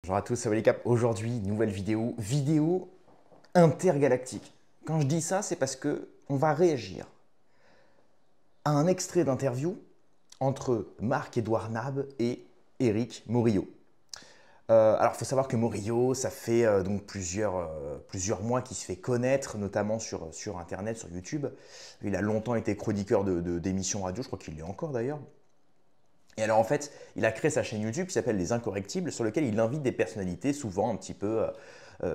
Bonjour à tous, c'est Wallicap. Aujourd'hui, nouvelle vidéo intergalactique. Quand je dis ça, c'est parce que on va réagir à un extrait d'interview entre Marc-Edouard Nab et Éric Morillo. Alors, il faut savoir que Morillo, ça fait donc plusieurs mois qu'il se fait connaître, notamment sur Internet, sur YouTube. Il a longtemps été chroniqueur d'émissions radio, je crois qu'il l'est encore d'ailleurs. Et alors en fait, il a créé sa chaîne YouTube qui s'appelle Les Incorrectibles, sur lequel il invite des personnalités, souvent un petit peu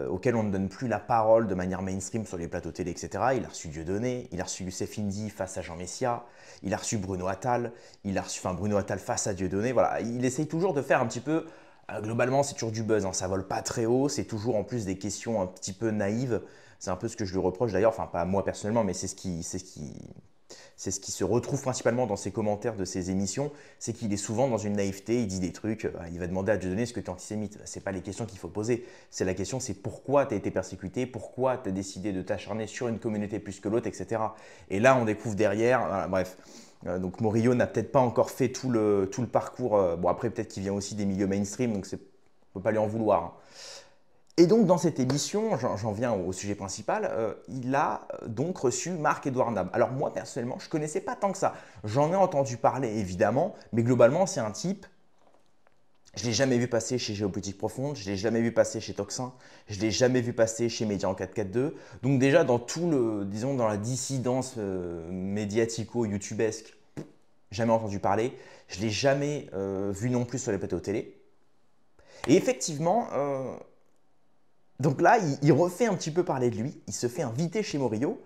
auxquelles on ne donne plus la parole de manière mainstream sur les plateaux télé, etc. Il a reçu Dieudonné, il a reçu Youssef Indy face à Jean Messia, il a reçu Bruno Attal, Bruno Attal face à Dieudonné. Voilà, il essaye toujours de faire un petit peu. Globalement, c'est toujours du buzz, hein, ça vole pas très haut, c'est toujours en plus des questions un petit peu naïves. C'est un peu ce que je lui reproche d'ailleurs, enfin pas moi personnellement, mais c'est ce qui se retrouve principalement dans ses commentaires de ses émissions, c'est qu'il est souvent dans une naïveté, il dit des trucs, il va demander à Dieudonné est-ce que tu es antisémite. Ce n'est pas les questions qu'il faut poser, c'est la question c'est pourquoi tu as été persécuté, pourquoi tu as décidé de t'acharner sur une communauté plus que l'autre, etc. Et là on découvre derrière, voilà, bref. Donc Morillo n'a peut-être pas encore fait tout le parcours, bon après peut-être qu'il vient aussi des milieux mainstream, donc on ne peut pas lui en vouloir, hein. Et donc dans cette émission, j'en viens au sujet principal, il a donc reçu Marc-Edouard Nab. Alors moi personnellement, je ne connaissais pas tant que ça. J'en ai entendu parler évidemment, mais globalement c'est un type, je ne l'ai jamais vu passer chez Géopolitique Profonde, je ne l'ai jamais vu passer chez Toxin, je ne l'ai jamais vu passer chez Média en 442. Donc déjà dans disons dans la dissidence médiatico-youtubesque, jamais entendu parler. Je ne l'ai jamais vu non plus sur les plateaux télé. Et effectivement, donc là, il refait un petit peu parler de lui, il se fait inviter chez Morillo,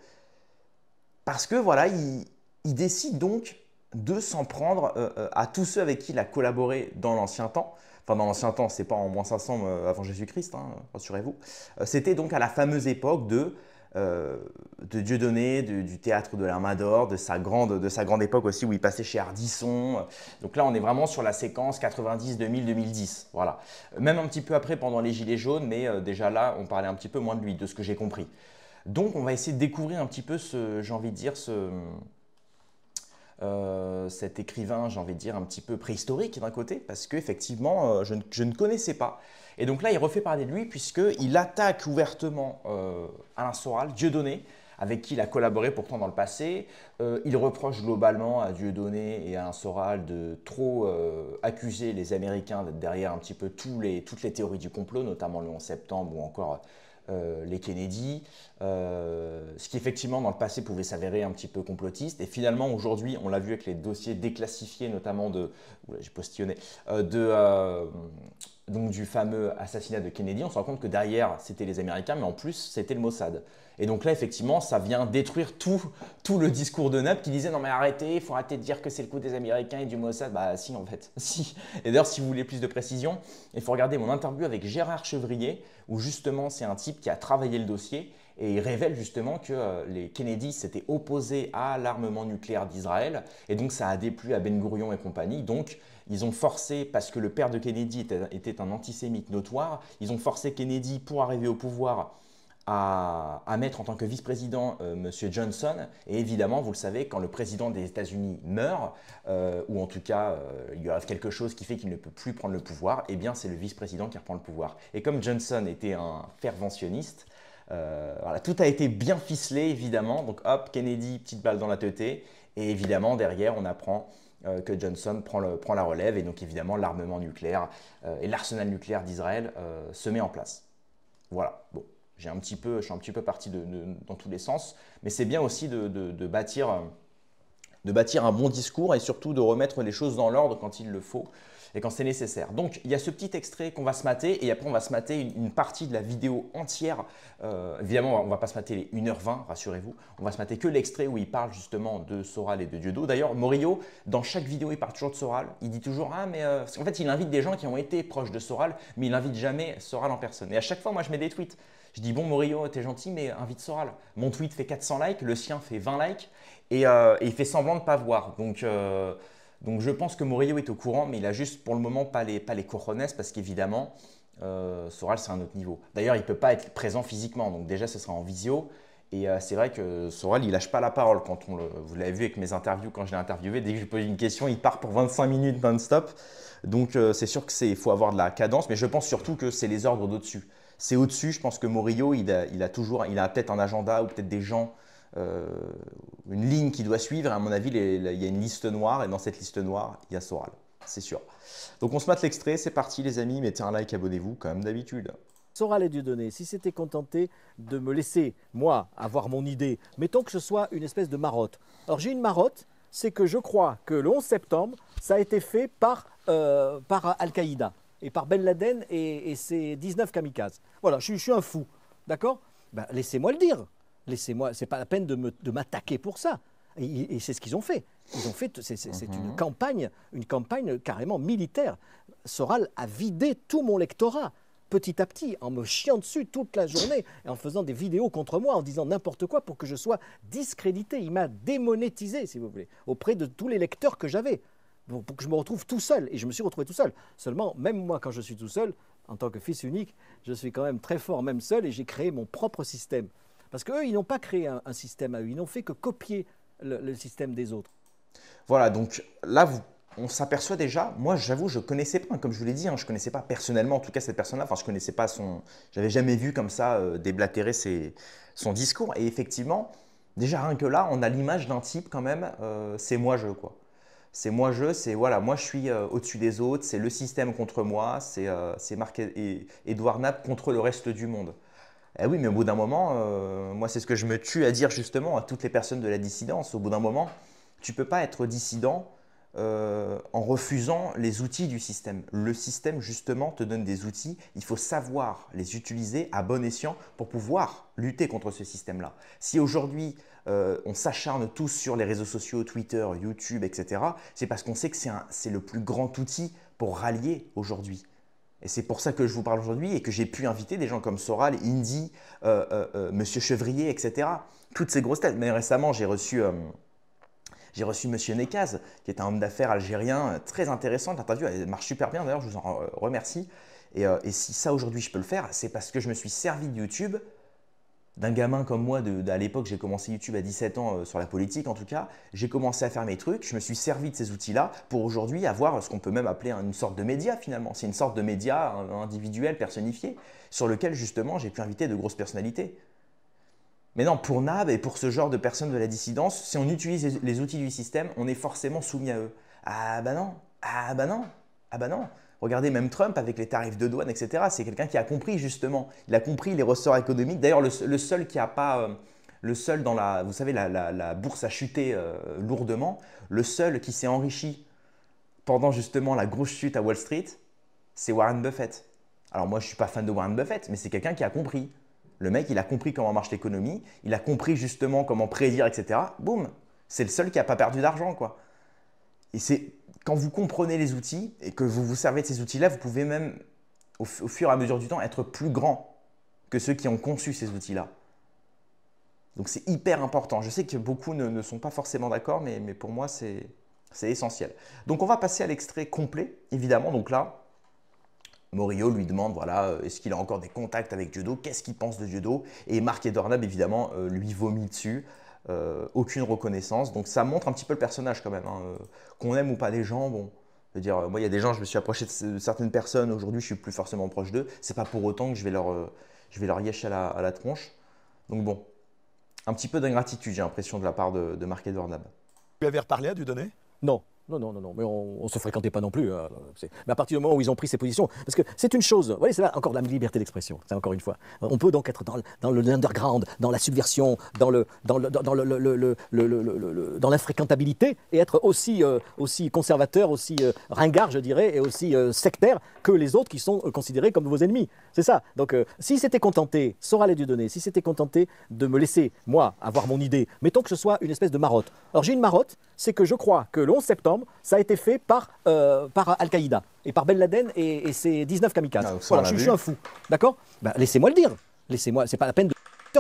parce que voilà, il décide donc de s'en prendre à tous ceux avec qui il a collaboré dans l'ancien temps. Enfin, dans l'ancien temps, c'est pas en moins 500 avant Jésus-Christ, hein, rassurez-vous. C'était donc à la fameuse époque de Dieudonné, du théâtre de la Mador, de sa grande époque aussi où il passait chez Ardisson. Donc là, on est vraiment sur la séquence 90, 2000, 2010. Voilà. Même un petit peu après, pendant les Gilets jaunes, mais déjà là, on parlait un petit peu moins de lui, de ce que j'ai compris. Donc, on va essayer de découvrir un petit peu j'ai envie de dire, cet écrivain, j'ai envie de dire, un petit peu préhistorique d'un côté, parce qu'effectivement, je ne connaissais pas. Et donc là, il refait parler de lui, puisqu'il attaque ouvertement Alain Soral, Dieudonné, avec qui il a collaboré pourtant dans le passé. Il reproche globalement à Dieudonné et à Alain Soral de trop accuser les Américains d'être derrière un petit peu toutes les théories du complot, notamment le 11 septembre ou encore les Kennedy, ce qui effectivement dans le passé pouvait s'avérer un petit peu complotiste. Et finalement aujourd'hui, on l'a vu avec les dossiers déclassifiés, notamment j'ai postillonné, donc du fameux assassinat de Kennedy, on se rend compte que derrière c'était les Américains, mais en plus c'était le Mossad. Et donc là effectivement ça vient détruire tout le discours de Nab qui disait non mais arrêtez, il faut arrêter de dire que c'est le coup des Américains et du Mossad. Bah si en fait, si. Et d'ailleurs si vous voulez plus de précision, il faut regarder mon interview avec Gérard Chevrier, où justement c'est un type qui a travaillé le dossier et il révèle justement que les Kennedy s'étaient opposés à l'armement nucléaire d'Israël et donc ça a déplu à Ben Gourion et compagnie. Donc ils ont forcé, parce que le père de Kennedy était un antisémite notoire, ils ont forcé Kennedy pour arriver au pouvoir à mettre en tant que vice-président M. Johnson. Et évidemment, vous le savez, quand le président des États-Unis meurt, ou en tout cas il y arrive quelque chose qui fait qu'il ne peut plus prendre le pouvoir, eh bien c'est le vice-président qui reprend le pouvoir. Et comme Johnson était un ferventionniste, voilà, tout a été bien ficelé évidemment. Donc hop, Kennedy, petite balle dans la teuté. Et évidemment, derrière, on apprend que Johnson prend la relève. Et donc évidemment, l'armement nucléaire et l'arsenal nucléaire d'Israël se met en place. Voilà, bon. Je suis un petit peu parti dans tous les sens, mais c'est bien aussi de bâtir un bon discours et surtout de remettre les choses dans l'ordre quand il le faut et quand c'est nécessaire. Donc il y a ce petit extrait qu'on va se mater et après on va se mater une partie de la vidéo entière. Évidemment, on ne va pas se mater les 1h20, rassurez-vous. On va se mater que l'extrait où il parle justement de Soral et de Dieudo. D'ailleurs, Morillo, dans chaque vidéo, il parle toujours de Soral. Il dit toujours « Ah, mais… Parce qu'en fait, il invite des gens qui ont été proches de Soral, mais il n'invite jamais Soral en personne. Et à chaque fois, moi, je mets des tweets. Je dis, bon, Morillo, t'es gentil, mais invite Soral. Mon tweet fait 400 likes, le sien fait 20 likes, et il fait semblant de ne pas voir. Donc je pense que Morillo est au courant, mais il a juste pour le moment pas les cojones, parce qu'évidemment, Soral, c'est un autre niveau. D'ailleurs, il ne peut pas être présent physiquement, donc déjà, ce sera en visio. Et c'est vrai que Soral, il lâche pas la parole vous l'avez vu avec mes interviews, quand je l'ai interviewé, dès que je lui pose une question, il part pour 25 minutes non-stop. Donc c'est sûr qu'il faut avoir de la cadence, mais je pense surtout que c'est les ordres d'au-dessus. C'est au-dessus, je pense que Morillo, il a peut-être un agenda ou peut-être des gens, euh, une ligne qu'il doit suivre. À mon avis, il y a une liste noire et dans cette liste noire, il y a Soral, c'est sûr. Donc on se mate l'extrait, c'est parti les amis, mettez un like, abonnez-vous comme d'habitude. Soral et Dieudonné, si c'était contenté de me laisser, moi, avoir mon idée, mettons que ce soit une espèce de marotte. Alors j'ai une marotte, c'est que je crois que le 11 septembre, ça a été fait par Al-Qaïda et par Ben Laden et ses 19 kamikazes. Voilà, je suis un fou, d'accord? Ben, laissez-moi le dire. Laissez-moi, c'est pas la peine de m'attaquer pour ça. Et c'est ce qu'ils ont fait. C'est une campagne carrément militaire. Soral a vidé tout mon lectorat, petit à petit, en me chiant dessus toute la journée et en faisant des vidéos contre moi, en disant n'importe quoi pour que je sois discrédité. Il m'a démonétisé, si vous voulez, auprès de tous les lecteurs que j'avais, pour que je me retrouve tout seul. Et je me suis retrouvé tout seul. Seulement, même moi, quand je suis tout seul, en tant que fils unique, je suis quand même très fort, même seul, et j'ai créé mon propre système. Parce qu'eux, ils n'ont pas créé un système à eux, ils n'ont fait que copier le système des autres. Voilà, donc là, on s'aperçoit déjà, moi j'avoue, je ne connaissais pas, comme je vous l'ai dit, je ne connaissais pas personnellement, en tout cas cette personne-là, enfin je ne connaissais pas j'avais jamais vu comme ça déblatérer son discours. Et effectivement, déjà rien que là, on a l'image d'un type quand même, c'est moi-je quoi. C'est moi-je, c'est voilà, moi je suis au-dessus des autres, c'est le système contre moi, c'est Marc et Edouard Nap contre le reste du monde. Eh oui, mais au bout d'un moment, moi c'est ce que je me tue à dire justement à toutes les personnes de la dissidence. Au bout d'un moment, tu ne peux pas être dissident en refusant les outils du système. Le système, justement, te donne des outils. Il faut savoir les utiliser à bon escient pour pouvoir lutter contre ce système-là. Si aujourd'hui, on s'acharne tous sur les réseaux sociaux, Twitter, YouTube, etc., c'est parce qu'on sait que c'est le plus grand outil pour rallier aujourd'hui. Et c'est pour ça que je vous parle aujourd'hui et que j'ai pu inviter des gens comme Soral, Indy, Monsieur Chevrier, etc. Toutes ces grosses têtes. Mais récemment, j'ai reçu Monsieur Nekaz, qui est un homme d'affaires algérien très intéressant. L'interview, elle marche super bien d'ailleurs, je vous en remercie. Et si ça aujourd'hui je peux le faire, c'est parce que je me suis servi de YouTube, d'un gamin comme moi, à l'époque j'ai commencé YouTube à 17 ans sur la politique en tout cas, j'ai commencé à faire mes trucs, je me suis servi de ces outils-là pour aujourd'hui avoir ce qu'on peut même appeler une sorte de média finalement. C'est une sorte de média individuel, personnifié, sur lequel justement j'ai pu inviter de grosses personnalités. Mais non, pour Nab et pour ce genre de personnes de la dissidence, si on utilise les outils du système, on est forcément soumis à eux. Ah bah non, ah bah non, ah bah non. Regardez même Trump avec les tarifs de douane, etc. C'est quelqu'un qui a compris justement. Il a compris les ressorts économiques. D'ailleurs, le seul qui a pas, le seul dans vous savez, la bourse a chuté lourdement. Le seul qui s'est enrichi pendant justement la grosse chute à Wall Street, c'est Warren Buffett. Alors moi, je ne suis pas fan de Warren Buffett, mais c'est quelqu'un qui a compris. Le mec, il a compris comment marche l'économie, il a compris justement comment prédire, etc. Boum, c'est le seul qui n'a pas perdu d'argent, quoi. Et c'est quand vous comprenez les outils et que vous vous servez de ces outils-là, vous pouvez même, au fur et à mesure du temps, être plus grand que ceux qui ont conçu ces outils-là. Donc c'est hyper important. Je sais que beaucoup ne sont pas forcément d'accord, mais pour moi, c'est essentiel. Donc on va passer à l'extrait complet, évidemment. Donc là, Morillo lui demande, voilà, est-ce qu'il a encore des contacts avec Dieudo, qu'est-ce qu'il pense de Dieudo, et Marc Edouard Nab, évidemment, lui vomit dessus, aucune reconnaissance. Donc ça montre un petit peu le personnage quand même, hein, qu'on aime ou pas les gens, bon, je veux dire, moi il y a des gens, je me suis approché de certaines personnes, aujourd'hui je suis plus forcément proche d'eux, c'est pas pour autant que je vais leur yècher à la tronche. Donc bon, un petit peu d'ingratitude, j'ai l'impression, de la part de Marc Edouard Nab. Tu lui avais reparlé à Dieudonné? Non. Non, mais on ne se fréquentait pas non plus. Mais à partir du moment où ils ont pris ces positions, parce que c'est une chose, vous voyez, c'est là encore la liberté d'expression, c'est encore une fois. On peut donc être dans le underground, dans la subversion, dans l'infréquentabilité et être aussi conservateur, aussi ringard, je dirais, et aussi sectaire que les autres qui sont considérés comme vos ennemis. C'est ça. Donc, si c'était contenté, Soral et Dieudonné, si c'était contenté de me laisser, moi, avoir mon idée, mettons que ce soit une espèce de marotte. Alors, j'ai une marotte, c'est que je crois que le 11 septembre, ça a été fait par Al-Qaïda et par Ben Laden et ses 19 kamikazes. Ah, voilà, je suis un fou. D'accord? Ben, laissez-moi le dire. Laissez-moi, c'est pas la peine de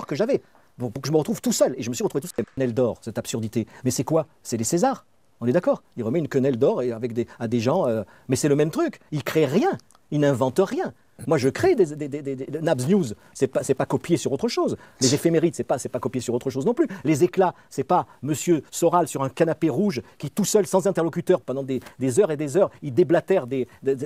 que j'avais pour que je me retrouve tout seul. Et je me suis retrouvé tout seul. Quenelle d'or, cette absurdité. Mais c'est quoi? C'est les Césars. On est d'accord? Il remet une quenelle d'or à des gens. Mais c'est le même truc. Il crée rien. Il n'invente rien. Moi, je crée des Nabs News, c'est pas copié sur autre chose. Les éphémérides, c'est pas copié sur autre chose non plus. Les éclats, c'est pas Monsieur Soral sur un canapé rouge qui, tout seul, sans interlocuteur, pendant des heures et des heures, il déblatère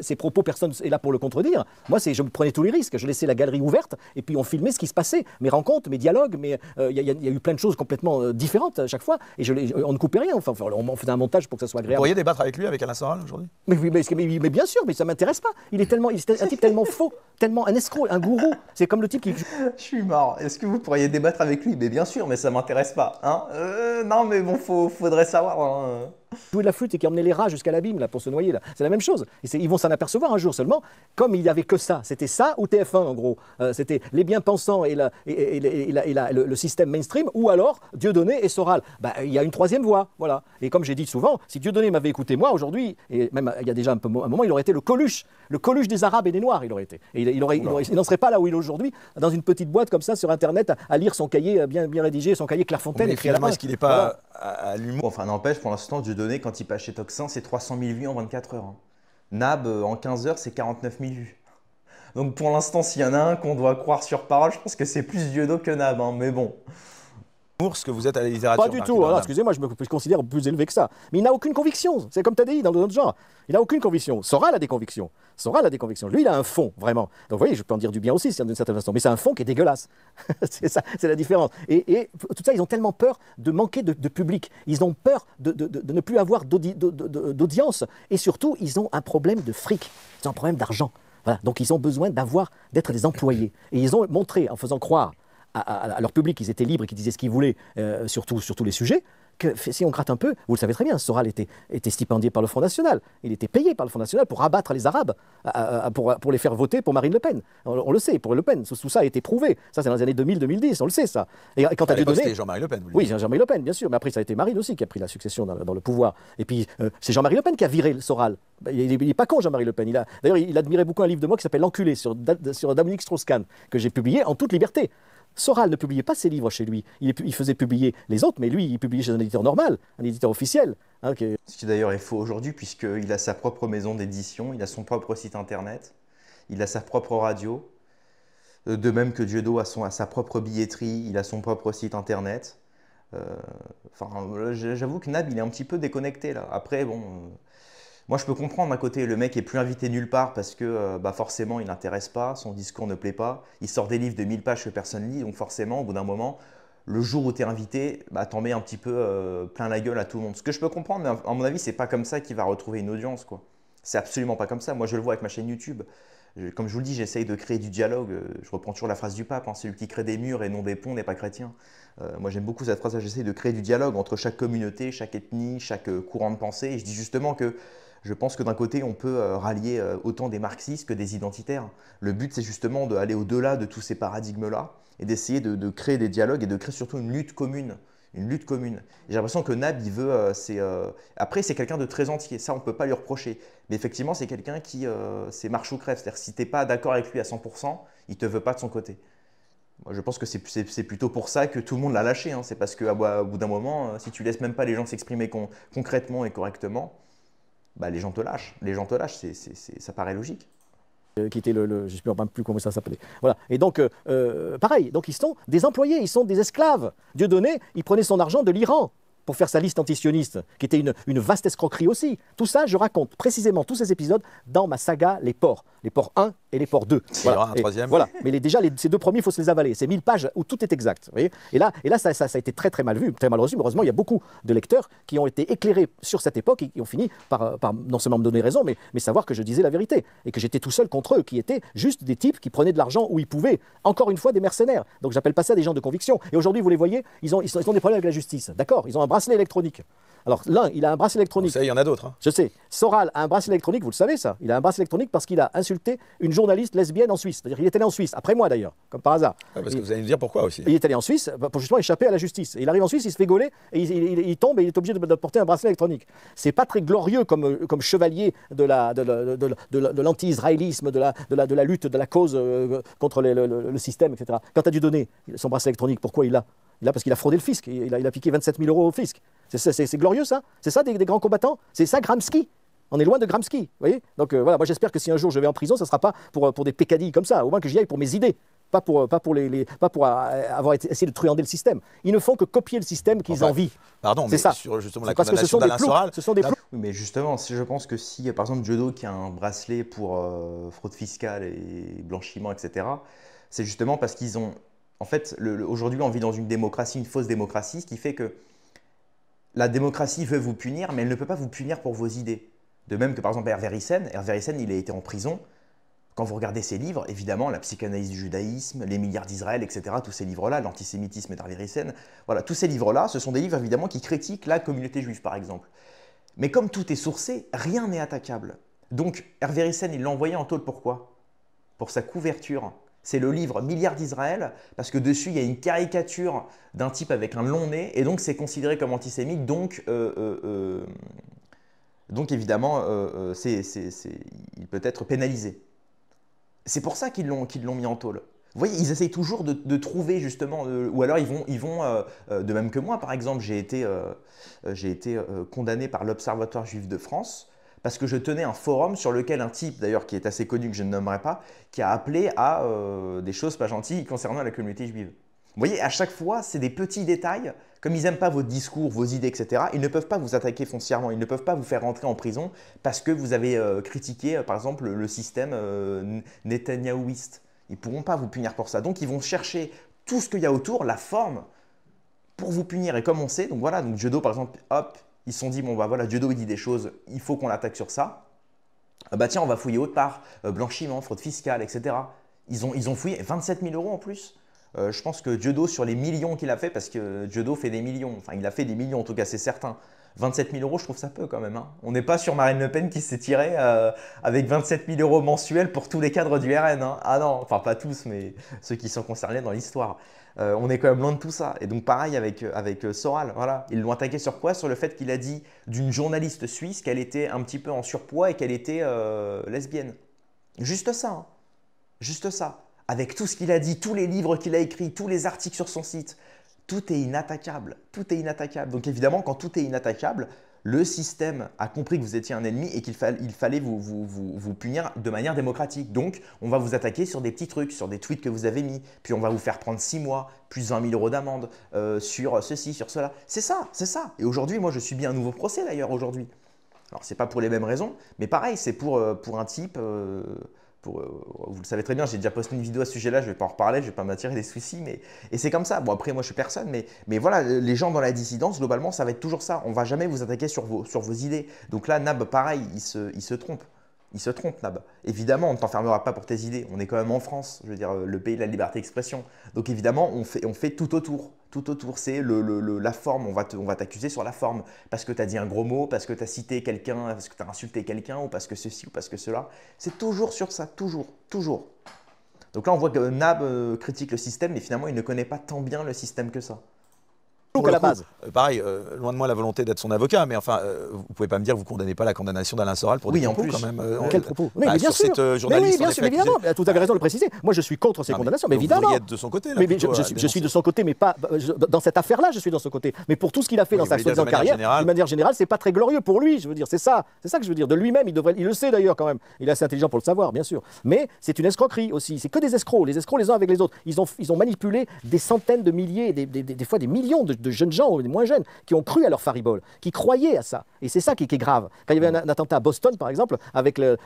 ses propos, personne n'est là pour le contredire. Moi, je me prenais tous les risques. Je laissais la galerie ouverte et puis on filmait ce qui se passait, mes rencontres, mes dialogues, mais il y a eu plein de choses complètement différentes à chaque fois et on ne coupait rien. Enfin, on faisait un montage pour que ça soit agréable. Vous pourriez débattre avec lui, avec Alain Soral aujourd'hui? Mais bien sûr, mais ça m'intéresse pas. Il est un type tellement faux, tellement un escroc, un gourou. C'est comme le type qui... Je suis mort. Est-ce que vous pourriez débattre avec lui? Mais bien sûr, mais ça m'intéresse pas. Hein, non, mais bon, faudrait savoir. Hein. Jouer de la flûte et qui emmenait les rats jusqu'à l'abîme là, pour se noyer. C'est la même chose. Ils vont s'en apercevoir un jour seulement. Comme il n'y avait que ça, c'était ça ou TF1 en gros. C'était les bien-pensants et le système mainstream, ou alors Dieudonné et Soral. Il y a une troisième voie. Voilà. Et comme j'ai dit souvent, si Dieudonné m'avait écouté moi aujourd'hui, et même il y a déjà un moment, il aurait été le Coluche des Arabes et des Noirs, il aurait été. Et il n'en serait pas là où il est aujourd'hui, dans une petite boîte comme ça sur Internet, à lire son cahier bien rédigé, son cahier Clairefontaine. Mais finalement, est-ce qu'il n'est pas à l'humour? Enfin, n'empêche, pour l'instant, Dieudonné, quand il passe chez Toxin, c'est 300 000 vues en 24 heures. Hein. Nab, en 15 heures, c'est 49 000 vues. Donc pour l'instant, s'il y en a un qu'on doit croire sur parole, je pense que c'est plus Dieudonné que Nab, hein, mais bon. Ce que vous êtes à la littérature. Pas du tout, excusez-moi, je me considère plus élevé que ça. Mais il n'a aucune conviction, c'est comme tu as dit dans notre genre. Il n'a aucune conviction. Soral a des convictions. Lui, il a un fond, vraiment. Donc vous voyez, je peux en dire du bien aussi, d'une certaine façon. Mais c'est un fond qui est dégueulasse. C'est ça, c'est la différence. Et tout ça, ils ont tellement peur de manquer de public. Ils ont peur de ne plus avoir d'audience. Et surtout, ils ont un problème de fric. Ils ont un problème d'argent. Voilà. Donc ils ont besoin d'être des employés. Et ils ont montré, en faisant croire à leur public qu'ils étaient libres et qu'ils disaient ce qu'ils voulaient sur tous les sujets, que si on gratte un peu, vous le savez très bien, Soral était stipendié par le Front National. Il était payé par le Front National pour abattre les Arabes, pour les faire voter pour Marine Le Pen. On le sait, pour Le Pen. Tout ça a été prouvé. Ça, c'est dans les années 2000-2010, on le sait, ça. Et quand à l'époque, c'était Jean-Marie Le Pen. Oui, Jean-Marie Le Pen, bien sûr. Mais après, ça a été Marine aussi qui a pris la succession dans le pouvoir. Et puis, c'est Jean-Marie Le Pen qui a viré Soral. Il n'est pas con, Jean-Marie Le Pen. D'ailleurs, il admirait beaucoup un livre de moi qui s'appelle L'Enculé, sur Dominique Strauss-Kahn, que j'ai publié en toute liberté. Soral ne publiait pas ses livres chez lui. Il faisait publier les autres, mais lui, il publiait chez un éditeur normal, un éditeur officiel. Ce qui d'ailleurs est faux aujourd'hui, puisqu'il a sa propre maison d'édition, il a son propre site internet, il a sa propre radio. De même que Dieudo a sa propre billetterie, il a son propre site internet. J'avoue que Nab, il est un petit peu déconnecté là. Après, bon... Moi, je peux comprendre d'un côté, le mec est plus invité nulle part parce que forcément, il n'intéresse pas, son discours ne plaît pas. Il sort des livres de 1000 pages que personne lit, donc forcément, au bout d'un moment, le jour où tu es invité, t'en mets un petit peu plein la gueule à tout le monde. Ce que je peux comprendre, mais à mon avis, c'est pas comme ça qu'il va retrouver une audience, quoi. C'est absolument pas comme ça. Moi, je le vois avec ma chaîne YouTube. Comme je vous le dis, j'essaye de créer du dialogue. Je reprends toujours la phrase du pape, hein, celui qui crée des murs et non des ponts n'est pas chrétien. Moi, j'aime beaucoup cette phrase-là. J'essaye de créer du dialogue entre chaque communauté, chaque ethnie, chaque courant de pensée. Et je dis justement que je pense que d'un côté, on peut rallier autant des marxistes que des identitaires. Le but, c'est justement d'aller au-delà de tous ces paradigmes-là et d'essayer de créer des dialogues et de créer surtout une lutte commune. Une lutte commune. J'ai l'impression que Nab, il veut... Après, c'est quelqu'un de très entier, ça, on ne peut pas lui reprocher. Mais effectivement, c'est quelqu'un qui... c'est marche ou crève. C'est-à-dire si tu n'es pas d'accord avec lui à 100%, il ne te veut pas de son côté. Moi, je pense que c'est plutôt pour ça que tout le monde l'a lâché. Hein. C'est parce qu'au bout d'un moment, si tu laisses même pas les gens s'exprimer concrètement et correctement, les gens te lâchent. Les gens te lâchent, ça paraît logique. Qui était je ne sais même plus comment ça s'appelait. Voilà. Et donc, pareil, donc ils sont des employés, ils sont des esclaves. Dieudonné, il prenait son argent de l'Iran pour faire sa liste antisioniste, qui était une vaste escroquerie aussi. Tout ça, je raconte précisément tous ces épisodes dans ma saga Les Porcs 1 et Les Porcs 2. Il y aura un troisième. Voilà. Mais déjà, ces deux premiers, il faut se les avaler. C'est 1000 pages où tout est exact. Vous voyez, et là ça a été très très mal vu, très mal reçu. Mais heureusement, il y a beaucoup de lecteurs qui ont été éclairés sur cette époque et qui ont fini par non seulement me donner raison, mais savoir que je disais la vérité. Et que j'étais tout seul contre eux, qui étaient juste des types qui prenaient de l'argent où ils pouvaient. Encore une fois, des mercenaires. Donc j'appelle pas ça des gens de conviction. Et aujourd'hui, vous les voyez, ils ont des problèmes avec la justice. D'accord ? Ils ont un bracelet électronique. Alors l'un, il a un bracelet électronique. Vous savez, il y en a d'autres. Hein. Je sais. Soral a un bracelet électronique, vous le savez ça. Il a un bracelet électronique parce qu'il a insulté une journaliste lesbienne en Suisse. C'est-à-dire qu'il est allé en Suisse, après moi d'ailleurs, comme par hasard. Ouais, parce que vous allez me dire pourquoi aussi. Il est allé en Suisse pour justement échapper à la justice. Et il arrive en Suisse, il se fait gauler, et il tombe et il est obligé de porter un bracelet électronique. C'est pas très glorieux comme chevalier de l'anti-israélisme, de la lutte, de la cause contre le système, etc. Quand tu as dû donner son bracelet électronique, pourquoi il l'a ? Il l'a parce qu'il a fraudé le fisc. Il a piqué 27 000 € au fisc. C'est glorieux, ça? C'est ça des grands combattants? C'est ça Gramsci? On est loin de Gramsci, vous voyez. Donc voilà, moi j'espère que si un jour je vais en prison, ça ne sera pas pour des peccadilles comme ça, au moins que j'y aille pour mes idées. Pas pour avoir essayé de truander le système. Ils ne font que copier le système qu'ils envient. Pardon, mais ça. sur justement la Parce que ce sont condamnation d'Alain Soral, ce sont des ploucs. Oui, mais justement, je pense que si, par exemple, Jodo qui a un bracelet pour fraude fiscale et blanchiment, etc., c'est justement parce qu'ils ont... En fait, aujourd'hui, on vit dans une démocratie, une fausse démocratie, ce qui fait que la démocratie veut vous punir, mais elle ne peut pas vous punir pour vos idées. De même que, par exemple, Hervé Ryssen, il a été en prison. Quand vous regardez ses livres, évidemment, la psychanalyse du judaïsme, les milliards d'Israël, etc., tous ces livres-là, l'antisémitisme d'Hervé Ryssen, voilà, tous ces livres-là, ce sont des livres, évidemment, qui critiquent la communauté juive, par exemple. Mais comme tout est sourcé, rien n'est attaquable. Donc, Hervé Ryssen, il l'a envoyé en tôle pourquoi? Pour sa couverture. C'est le livre Milliards d'Israël, parce que dessus, il y a une caricature d'un type avec un long nez, et donc c'est considéré comme antisémite, donc évidemment, il peut être pénalisé. C'est pour ça qu'ils l'ont mis en tôle. Vous voyez, ils essayent toujours de trouver justement, ou alors ils vont de même que moi par exemple, j'ai été condamné par l'Observatoire juif de France parce que je tenais un forum sur lequel un type d'ailleurs qui est assez connu, que je ne nommerai pas, qui a appelé à des choses pas gentilles concernant la communauté juive. Vous voyez, à chaque fois, c'est des petits détails. Comme ils n'aiment pas votre discours, vos idées, etc., ils ne peuvent pas vous attaquer foncièrement. Ils ne peuvent pas vous faire rentrer en prison parce que vous avez critiqué, par exemple, le système netanyahouiste. Ils ne pourront pas vous punir pour ça. Donc, ils vont chercher tout ce qu'il y a autour, la forme, pour vous punir. Et comme on sait, donc voilà, donc Jodo, par exemple, hop, ils se sont dit, bon, bah voilà, Jodo, il dit des choses, il faut qu'on l'attaque sur ça. Ah bah tiens, on va fouiller autre part, blanchiment, fraude fiscale, etc. Ils ont fouillé 27 000 € en plus. Je pense que Jodo, sur les millions qu'il a fait, parce que Jodo fait des millions, enfin il a fait des millions en tout cas, c'est certain. 27 000 €, je trouve ça peu quand même. Hein. On n'est pas sur Marine Le Pen qui s'est tirée avec 27 000 € mensuels pour tous les cadres du RN. Hein. Ah non, enfin pas tous, mais ceux qui sont concernés dans l'histoire. On est quand même loin de tout ça. Et donc pareil avec Soral, voilà. Ils l'ont attaqué sur quoi? Sur le fait qu'il a dit d'une journaliste suisse qu'elle était un petit peu en surpoids et qu'elle était lesbienne. Juste ça, hein. Juste ça. Avec tout ce qu'il a dit, tous les livres qu'il a écrits, tous les articles sur son site, tout est inattaquable. Tout est inattaquable. Donc évidemment, quand tout est inattaquable, le système a compris que vous étiez un ennemi et qu'il fallait vous punir de manière démocratique. Donc, on va vous attaquer sur des petits trucs, sur des tweets que vous avez mis, puis on va vous faire prendre 6 mois, plus 20 000 € d'amende, sur ceci, sur cela. C'est ça, c'est ça. Et aujourd'hui, moi, je subis un nouveau procès d'ailleurs aujourd'hui. Alors, ce n'est pas pour les mêmes raisons, mais pareil, c'est pour un type... vous le savez très bien, j'ai déjà posté une vidéo à ce sujet-là, je ne vais pas en reparler, je ne vais pas m'attirer des soucis, et c'est comme ça. Bon, après, moi, je suis personne, mais voilà, les gens dans la dissidence, globalement, ça va être toujours ça. On ne va jamais vous attaquer sur vos idées. Donc là, Nab, pareil, il se trompe. Il se trompe, Nab. Évidemment, on ne t'enfermera pas pour tes idées. On est quand même en France, je veux dire, le pays de la liberté d'expression. Donc évidemment, on fait tout autour. Tout autour, c'est la forme. On va t'accuser sur la forme. Parce que tu as dit un gros mot, parce que tu as cité quelqu'un, parce que tu as insulté quelqu'un, ou parce que ceci, ou parce que cela. C'est toujours sur ça, toujours, toujours. Donc là, on voit que Nab critique le système, mais finalement, il ne connaît pas tant bien le système que ça. À la base. Pareil, loin de moi la volonté d'être son avocat, mais enfin, vous pouvez pas me dire que vous condamnez pas la condamnation d'Alain Soral pour des propos quand même. Quel propos? Mais bien sur sûr. cette journaliste, bien sûr, évidemment. Tout avez raison de le préciser. Moi, je suis contre ces condamnations, mais évidemment. Vous êtes de son côté là. Mais je suis de son côté, mais pas dans cette affaire-là. Je suis dans son côté. Mais pour tout ce qu'il a fait dans sa soi-disant carrière, de manière générale, c'est pas très glorieux pour lui. Je veux dire, c'est ça que je veux dire. De lui-même, il le sait d'ailleurs quand même. Il est assez intelligent pour le savoir, bien sûr. Mais c'est une escroquerie aussi. C'est que des escrocs. Les escrocs les uns avec les autres. Ils ont manipulé des centaines de milliers, des fois des millions de jeunes gens, des moins jeunes, qui ont cru à leur faribole, qui croyaient à ça. Et c'est ça qui est grave. Quand il y avait un attentat à Boston, par exemple,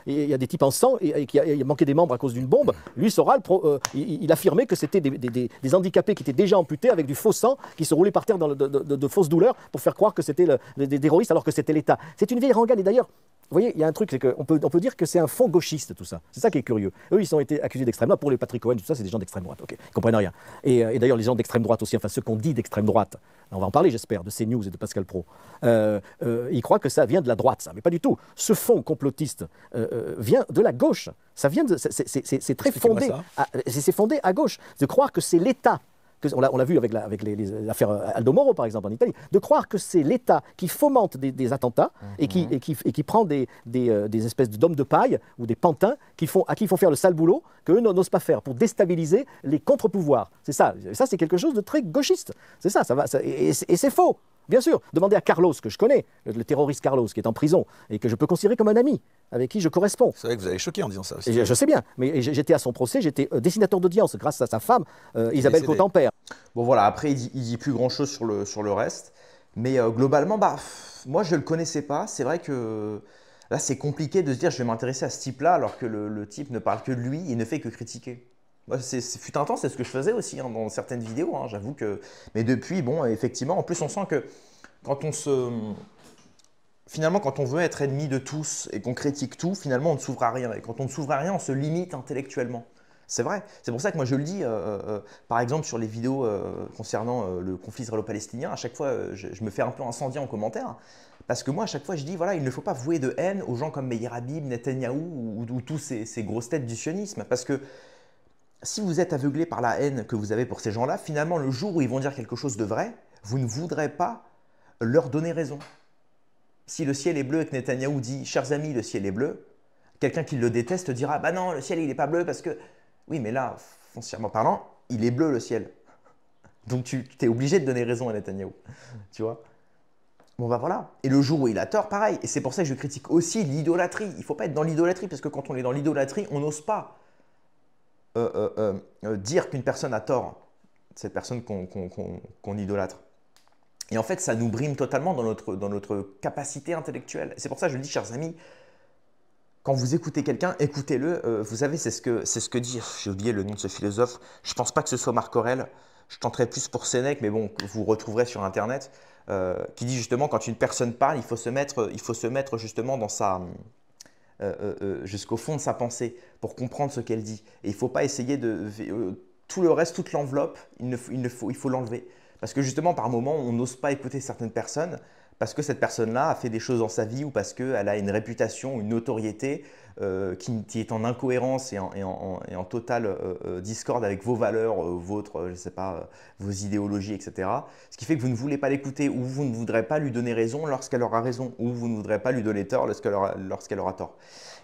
il y a des types en sang et qui manquaient des membres à cause d'une bombe, lui, Soral, il affirmait que c'était des handicapés qui étaient déjà amputés avec du faux sang, qui se roulaient par terre de fausses douleurs pour faire croire que c'était des terroristes alors que c'était l'État. C'est une vieille rengaine. Et d'ailleurs, vous voyez, il y a un truc, c'est qu'on peut dire que c'est un fond gauchiste, tout ça. C'est ça qui est curieux. Eux, ils ont été accusés d'extrême droite. Pour les Patrick Cohen, tout ça, c'est des gens d'extrême droite. Okay. Ils ne comprennent rien. Et d'ailleurs, les gens d'extrême droite aussi, enfin ceux qu'on dit d'extrême droite, on va en parler, j'espère, de CNews et de Pascal Praud, ils croient que ça vient de la droite, ça. Mais pas du tout. Ce fond complotiste vient de la gauche. Ça vient c'est très fondé. C'est fondé à gauche. De croire que c'est l'État. On l'a vu avec l'affaire Aldo Moro, par exemple, en Italie, de croire que c'est l'État qui fomente des attentats et qui prend des espèces d'hommes de paille ou des pantins à qui il faut faire le sale boulot qu'eux n'osent pas faire pour déstabiliser les contre-pouvoirs. C'est ça. Ça, c'est quelque chose de très gauchiste. C'est ça, et c'est faux. Bien sûr, demandez à Carlos, que je connais, le terroriste Carlos, qui est en prison, et que je peux considérer comme un ami, avec qui je corresponds. C'est vrai que vous avez choqué en disant ça aussi. Et je sais bien, mais j'étais à son procès, j'étais dessinateur d'audience grâce à sa femme, Isabelle décédée. Cottempère. Bon voilà, après il dit plus grand chose sur le reste. Mais globalement, moi je le connaissais pas. C'est vrai que là c'est compliqué de se dire je vais m'intéresser à ce type-là alors que le type ne parle que de lui et ne fait que critiquer. Moi, fut un temps, c'est ce que je faisais aussi hein, dans certaines vidéos, hein, j'avoue que. Mais depuis, bon, effectivement, en plus on sent que quand on se. Finalement, quand on veut être ennemi de tous et qu'on critique tout, finalement on ne s'ouvre à rien. Et quand on ne s'ouvre à rien, on se limite intellectuellement. C'est vrai. C'est pour ça que moi je le dis, par exemple sur les vidéos concernant le conflit israélo-palestinien, à chaque fois je me fais un peu incendier en commentaire. Parce que moi à chaque fois je dis, voilà, il ne faut pas vouer de haine aux gens comme Meir Habib, Netanyahou ou tous ces grosses têtes du sionisme. Parce que si vous êtes aveuglé par la haine que vous avez pour ces gens-là, finalement le jour où ils vont dire quelque chose de vrai, vous ne voudrez pas leur donner raison. Si le ciel est bleu et que Netanyahou dit « Chers amis, le ciel est bleu », quelqu'un qui le déteste dira « Bah non, le ciel il n'est pas bleu parce que… » Oui, mais là, foncièrement parlant, il est bleu le ciel. Donc tu es obligé de donner raison à Netanyahou. Tu vois? Bon bah voilà. Et le jour où il a tort, pareil. Et c'est pour ça que je critique aussi l'idolâtrie. Il ne faut pas être dans l'idolâtrie parce que quand on est dans l'idolâtrie, on n'ose pas dire qu'une personne a tort. Cette personne qu'on idolâtre. Et en fait, ça nous brime totalement dans notre capacité intellectuelle. C'est pour ça que je le dis, chers amis, quand vous écoutez quelqu'un, écoutez-le. Vous savez, c'est ce que dit, j'ai oublié le nom de ce philosophe, je ne pense pas que ce soit Marc Aurèle, je tenterai plus pour Sénèque, mais bon, vous retrouverez sur Internet, qui dit justement, quand une personne parle, il faut se mettre justement dans jusqu'au fond de sa pensée pour comprendre ce qu'elle dit. Et il ne faut pas essayer tout le reste, toute l'enveloppe, il faut l'enlever. Parce que justement, par moments, on n'ose pas écouter certaines personnes parce que cette personne-là a fait des choses dans sa vie ou parce qu'elle a une réputation, une notoriété qui est en incohérence et en totale discorde avec vos valeurs, je sais pas, vos idéologies, etc. Ce qui fait que vous ne voulez pas l'écouter ou vous ne voudrez pas lui donner raison lorsqu'elle aura raison ou vous ne voudrez pas lui donner tort lorsqu'elle aura tort.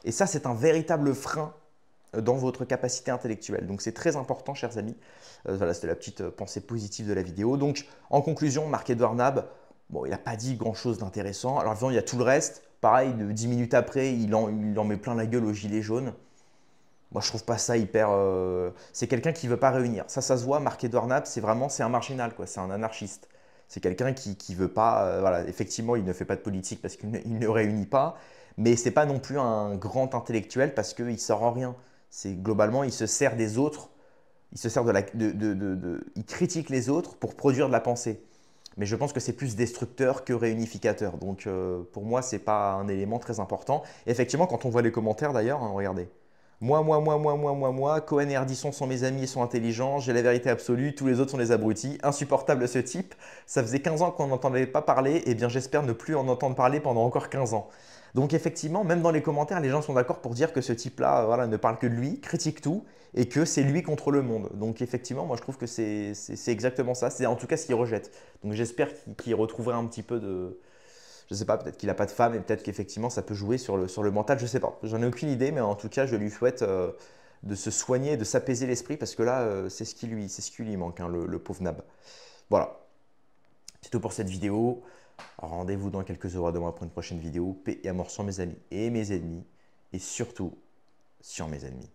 Et ça, c'est un véritable frein dans votre capacité intellectuelle. Donc c'est très important, chers amis. Voilà, c'était la petite pensée positive de la vidéo. Donc en conclusion, Marc-Edouard Nab, bon, il n'a pas dit grand-chose d'intéressant. Alors évidemment, il y a tout le reste. Pareil, 10 minutes après, il en met plein la gueule aux gilets jaunes. Moi, je trouve pas ça hyper… C'est quelqu'un qui ne veut pas réunir. Ça se voit, Marc-Edouard Nab, c'est un marginal, quoi. C'est un anarchiste. C'est quelqu'un qui ne veut pas… voilà, effectivement, il ne fait pas de politique parce qu'il ne réunit pas. Mais ce n'est pas non plus un grand intellectuel parce qu'il ne sort en rien. Globalement, il se sert des autres, il critique les autres pour produire de la pensée. Mais je pense que c'est plus destructeur que réunificateur. Donc pour moi, ce n'est pas un élément très important. Et effectivement, quand on voit les commentaires d'ailleurs, hein, regardez. Moi, Cohen et Ardisson sont mes amis et sont intelligents, j'ai la vérité absolue, tous les autres sont des abrutis. Insupportable ce type, ça faisait 15 ans qu'on n'entendait pas parler, et bien j'espère ne plus en entendre parler pendant encore 15 ans. Donc effectivement, même dans les commentaires, les gens sont d'accord pour dire que ce type-là voilà, ne parle que de lui, critique tout, et que c'est lui contre le monde. Donc effectivement, moi je trouve que c'est exactement ça, c'est en tout cas ce qu'il rejette. Donc j'espère qu'il retrouverait un petit peu de… Je ne sais pas, peut-être qu'il n'a pas de femme et peut-être qu'effectivement ça peut jouer sur le mental, je ne sais pas. J'en ai aucune idée, mais en tout cas je lui souhaite de se soigner, de s'apaiser l'esprit parce que là c'est ce qui lui manque, hein, le pauvre Nab. Voilà, c'est tout pour cette vidéo. Rendez-vous dans quelques heures de moi pour une prochaine vidéo. Paix et amour sur mes amis et mes ennemis et surtout sur mes ennemis.